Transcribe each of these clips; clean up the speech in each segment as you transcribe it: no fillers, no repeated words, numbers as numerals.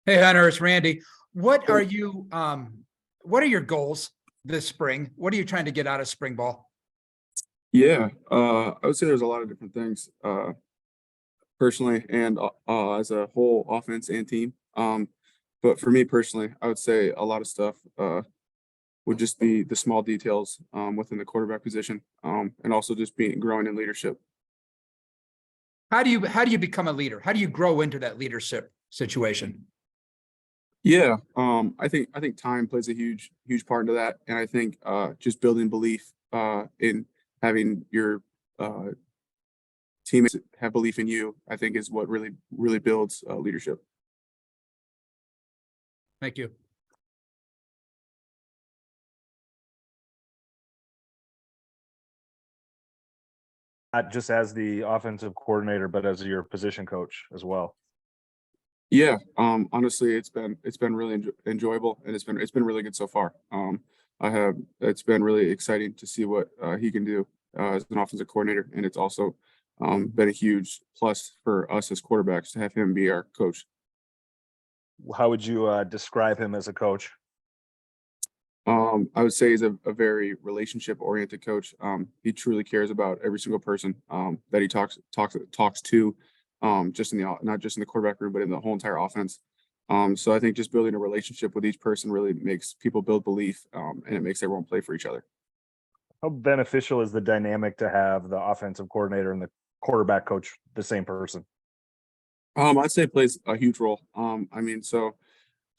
Hey Hunter, it's Randy. What are you what are your goals this spring? What are you trying to get out of spring ball? Yeah, I would say there's a lot of different things, personally and as a whole offense and team. But for me personally, I would say a lot of stuff would just be the small details within the quarterback position, and also just being growing in leadership. How do you become a leader? How do you grow into that leadership situation? Yeah, I think time plays a huge part into that, and I think just building belief in having your uh, teammates have belief in you, I think is what really builds leadership. Thank you. Not just as the offensive coordinator, but as your position coach as well. Yeah, honestly, it's been really enjoyable, and it's been really good so far. It's been really exciting to see what he can do as an offensive coordinator, and it's also been a huge plus for us as quarterbacks to have him be our coach. How would you describe him as a coach? I would say he's a very relationship oriented coach. He truly cares about every single person that he talks to, just in the not just in the quarterback room, but in the whole entire offense. So I think just building a relationship with each person really makes people build belief, and it makes everyone play for each other. How beneficial is the dynamic to have the offensive coordinator and the quarterback coach the same person? I'd say it plays a huge role. I mean, so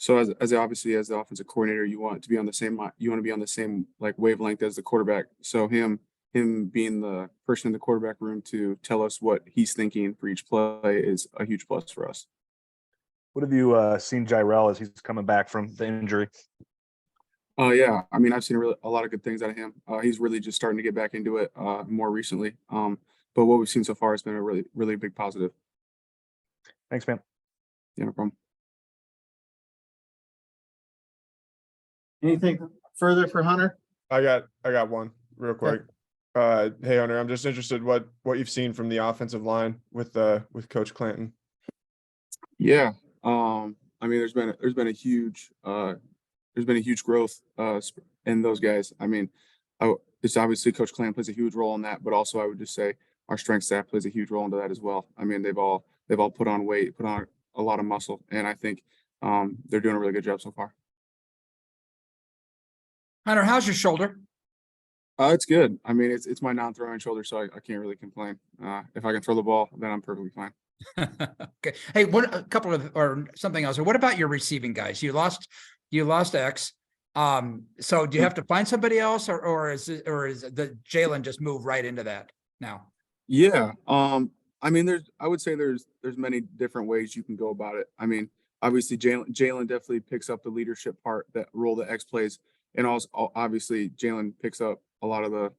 as obviously as the offensive coordinator, you want to be on the same you want to be on the same like wavelength as the quarterback. So him being the person in the quarterback room to tell us what he's thinking for each play is a huge plus for us. What have you seen Jirel as he's coming back from the injury? Yeah, I mean, I've seen a lot of good things out of him. He's really just starting to get back into it more recently. But what we've seen so far has been a really big positive. Thanks, man. Yeah, no problem. Anything further for Hunter? I got one real quick. Hey Hunter, I'm just interested what you've seen from the offensive line with Coach Clanton. Yeah, I mean, there's been a huge growth in those guys. I mean, it's obviously Coach Clan plays a huge role in that, but also I would just say our strength staff plays a huge role into that as well. I mean, they've all put on weight, put on a lot of muscle, and I think they're doing a really good job so far. Hunter, how's your shoulder? It's good. I mean, it's my non-throwing shoulder, so I can't really complain. If I can throw the ball, then I'm perfectly fine. Okay. Hey, a couple of or something else. What about your receiving guys? You lost X. So do you have to find somebody else, or is the Jalen just move right into that now? Yeah. I mean, I would say there's many different ways you can go about it. I mean, obviously Jalen definitely picks up the leadership part, that role that X plays, and also obviously Jalen picks up a lot of the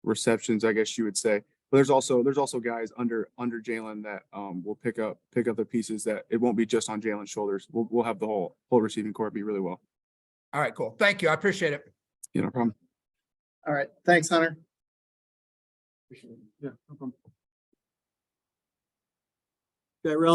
receptions, I guess you would say. But there's also guys under Jalen that will pick up the pieces that it won't be just on Jalen's shoulders. We'll have the whole receiving core be really well. All right, cool. Thank you. I appreciate it. Yeah, no problem. All right. Thanks, Hunter. Yeah, no problem. Okay, real